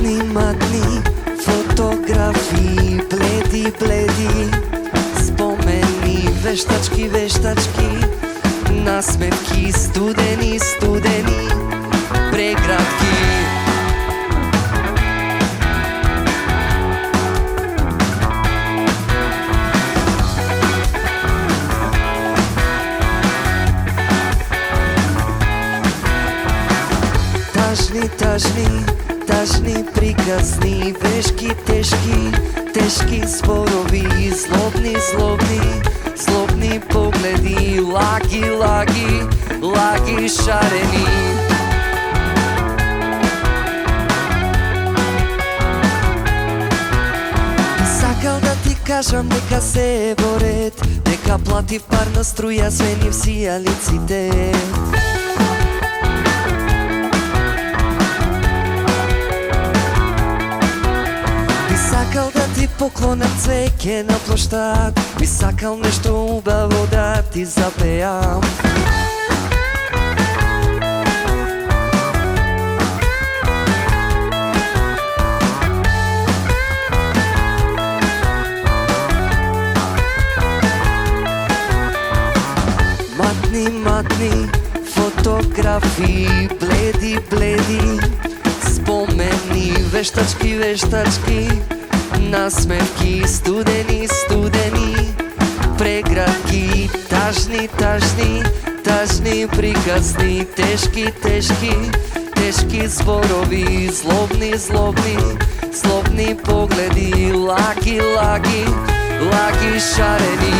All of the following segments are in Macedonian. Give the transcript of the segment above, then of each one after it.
Матни фотографии, бледи спомени, вештачки насмевки, студени преградки. Тажни приказни, вешки, тешки зборови, злобни погледи, лаги шарени. Сакал да ти кажам дека се е во ред, дека платив парна струја, сменив сијалиците. Сакал да ти поклонам цвеќе на плоштад, би сакал нешто убаво да ти запеам. Матни фотографии, бледи спомени, вештачки насмевки, студени преградки. Тажни приказни, тешки зборови, злобни погледи, лаги шарени.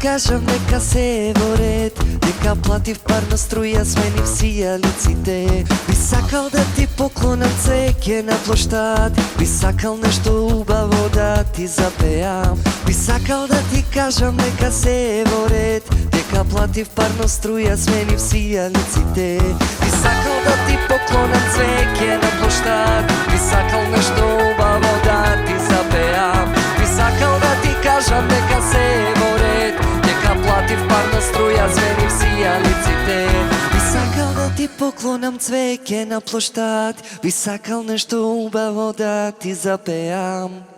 Кажам дека се е во ред, дека платив парна струја, сменив сијалиците. Би сакал да ти поклонам цвеќе на плоштад, би сакал нешто убаво да ти запеам. Би сакал да ти кажам дека се е во ред, дека платив парна струја, сменив сијалиците. Би сакал да ти поклонам цвеќе на плоштад, би сакал нешто убаво да ти запеам. Би сакал да ти кажам дека се е во ред, платив парна струја, сменив сијалиците. Би сакал да ти поклонам цвеќе на плоштад, би сакал нешто убаво да ти запеам.